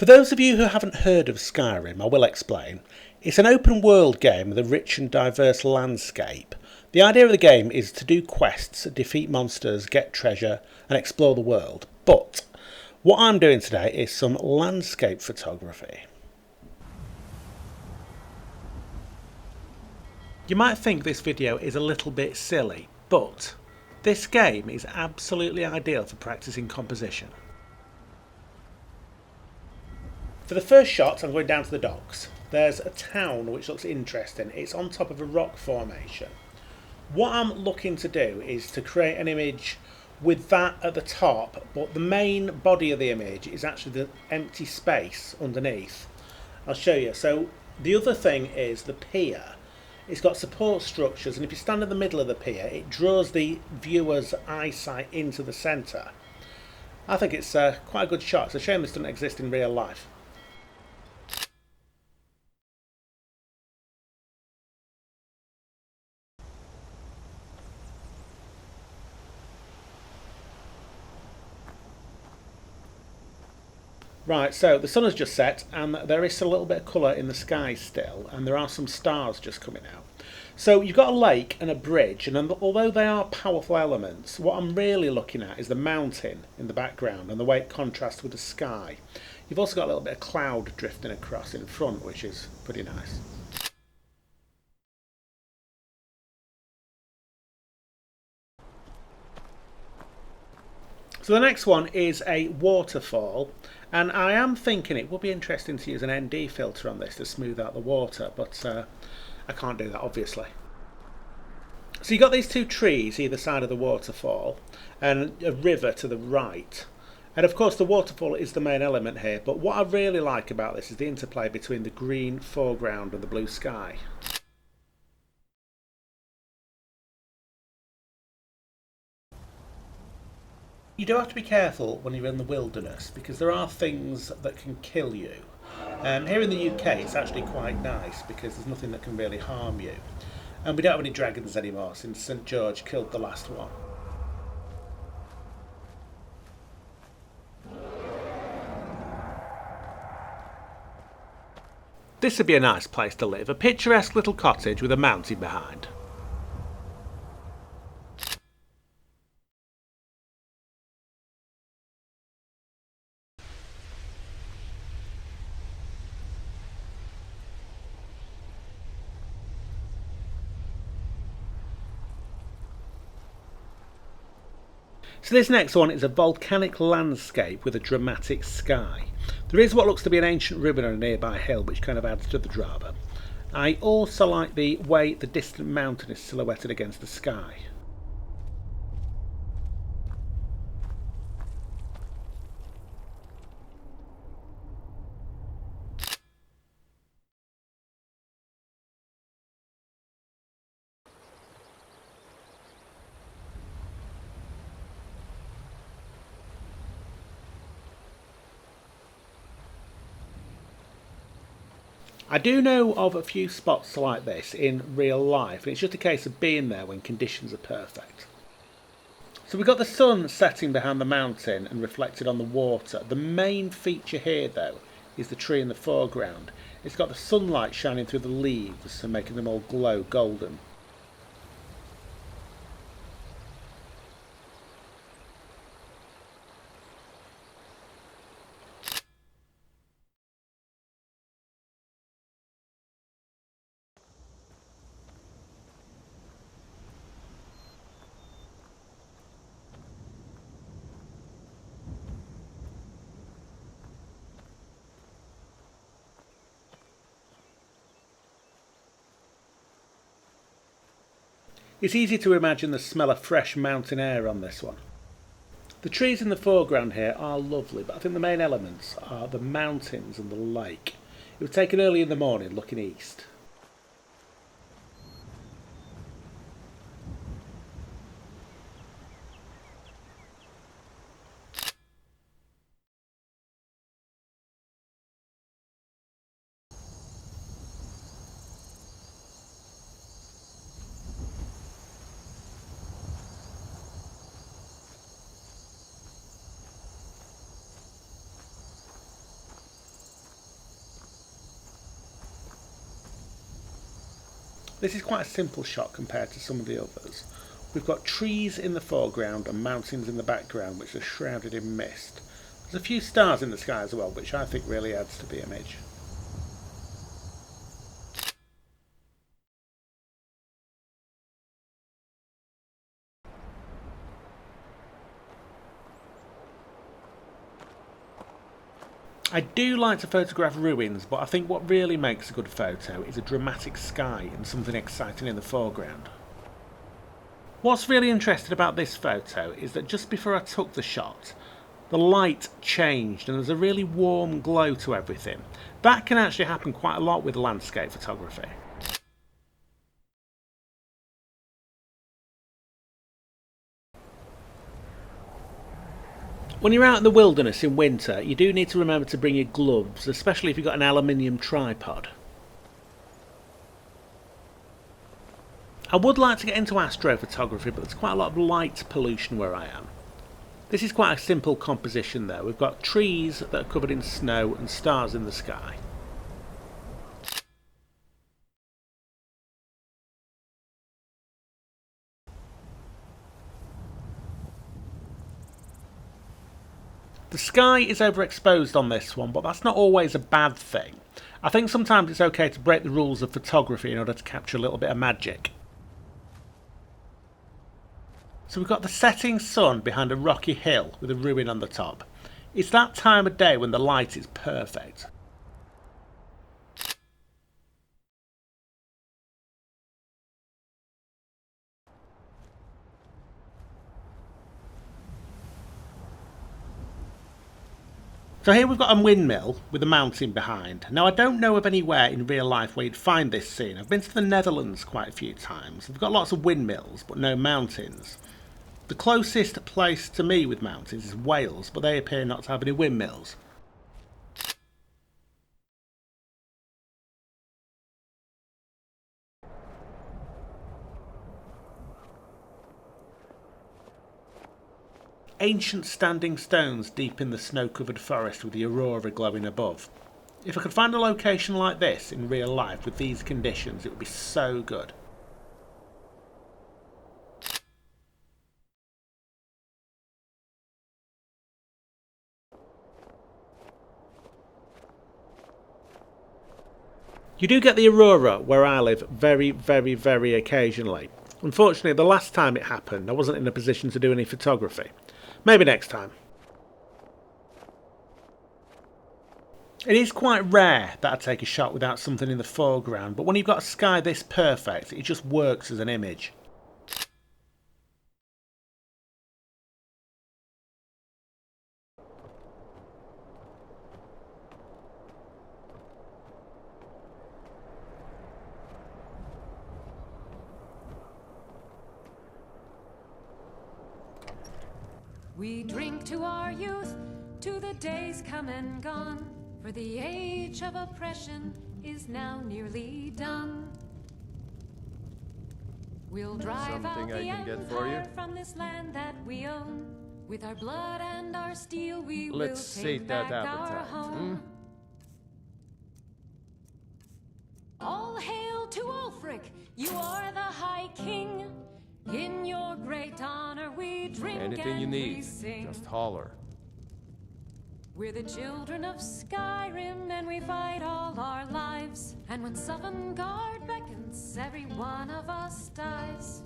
those of you who haven't heard of Skyrim, I will explain. It's an open world game with a rich and diverse landscape. The idea of the game is to do quests, defeat monsters, get treasure and explore the world. But what I'm doing today is some landscape photography. You might think this video is a little bit silly, but this game is absolutely ideal for practicing composition. For the first shot, I'm going down to the docks. There's a town which looks interesting. It's on top of a rock formation. What I'm looking to do is to create an image with that at the top, but the main body of the image is actually the empty space underneath. I'll show you. So the other thing is the pier. It's got support structures, and if you stand in the middle of the pier, it draws the viewer's eyesight into the centre. I think it's quite a good shot. It's a shame this doesn't exist in real life. Right, so the sun has just set and there is a little bit of colour in the sky still, and there are some stars just coming out. So you've got a lake and a bridge, and although they are powerful elements, what I'm really looking at is the mountain in the background and the way it contrasts with the sky. You've also got a little bit of cloud drifting across in front, which is pretty nice. So the next one is a waterfall, and I am thinking it would be interesting to use an ND filter on this to smooth out the water, but I can't do that obviously. So you've got these two trees either side of the waterfall and a river to the right, and of course the waterfall is the main element here, but what I really like about this is the interplay between the green foreground and the blue sky. You do have to be careful when you're in the wilderness because there are things that can kill you. Here in the UK it's actually quite nice because there's nothing that can really harm you. And we don't have any dragons anymore since St George killed the last one. This would be a nice place to live, a picturesque little cottage with a mountain behind. So this next one is a volcanic landscape with a dramatic sky. There is what looks to be an ancient ruin on a nearby hill, which kind of adds to the drama. I also like the way the distant mountain is silhouetted against the sky. I do know of a few spots like this in real life, and it's just a case of being there when conditions are perfect. So we've got the sun setting behind the mountain and reflected on the water. The main feature here though is the tree in the foreground. It's got the sunlight shining through the leaves and making them all glow golden. It's easy to imagine the smell of fresh mountain air on this one. The trees in the foreground here are lovely, but I think the main elements are the mountains and the lake. It was taken early in the morning looking east. This is quite a simple shot compared to some of the others. We've got trees in the foreground and mountains in the background which are shrouded in mist. There's a few stars in the sky as well, which I think really adds to the image. I do like to photograph ruins, but I think what really makes a good photo is a dramatic sky and something exciting in the foreground. What's really interesting about this photo is that just before I took the shot, the light changed and there's a really warm glow to everything. That can actually happen quite a lot with landscape photography. When you're out in the wilderness in winter, you do need to remember to bring your gloves, especially if you've got an aluminium tripod. I would like to get into astrophotography, but there's quite a lot of light pollution where I am. This is quite a simple composition though. We've got trees that are covered in snow and stars in the sky. The sky is overexposed on this one, but that's not always a bad thing. I think sometimes it's okay to break the rules of photography in order to capture a little bit of magic. So we've got the setting sun behind a rocky hill with a ruin on the top. It's that time of day when the light is perfect. So here we've got a windmill with a mountain behind. Now I don't know of anywhere in real life where you'd find this scene. I've been to the Netherlands quite a few times. They've got lots of windmills but no mountains. The closest place to me with mountains is Wales, but they appear not to have any windmills. Ancient standing stones deep in the snow-covered forest with the aurora glowing above. If I could find a location like this in real life with these conditions, it would be so good. You do get the aurora where I live very occasionally. Unfortunately, the last time it happened, I wasn't in a position to do any photography. Maybe next time. It is quite rare that I take a shot without something in the foreground, but when you've got a sky this perfect, it just works as an image. We drink to our youth, to the days come and gone, for the age of oppression is now nearly done. We'll drive out the empire from this land that we own. With our blood and our steel we will take back our home. All hail to Ulfric, you are the High King. In your great honor we drink Anything and you need, we sing. just holler. We're the children of Skyrim and we fight all our lives. And when Sovngarde beckons, every one of us dies.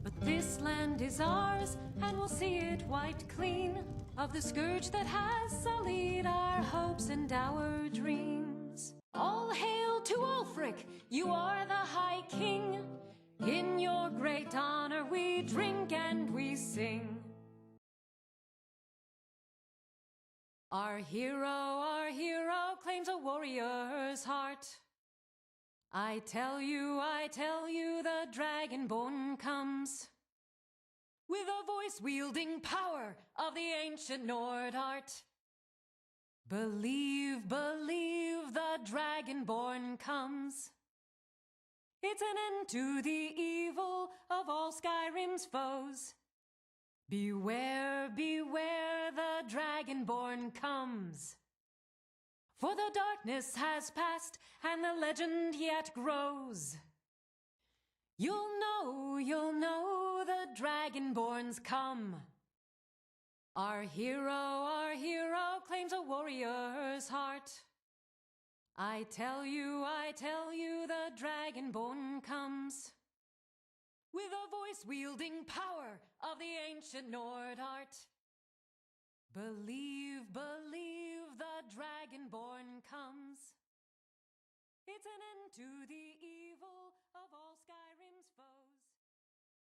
But this land is ours and we'll see it wiped clean of the scourge that has sullied our hopes and our dreams. All hail to Ulfric, you are the High King. In your great honor we drink and we sing. Our hero claims a warrior's heart. I tell you, the dragonborn comes. With a voice-wielding power of the ancient Nord art. Believe, the dragonborn comes. It's an end to the evil of all Skyrim's foes. Beware, the dragonborn comes. For the darkness has passed and the legend yet grows. You'll know the Dragonborn's come. Our hero claims a warrior's heart. I tell you, the Dragonborn comes. With a voice-wielding power of the ancient Nord art. Believe, the Dragonborn comes. It's an end to the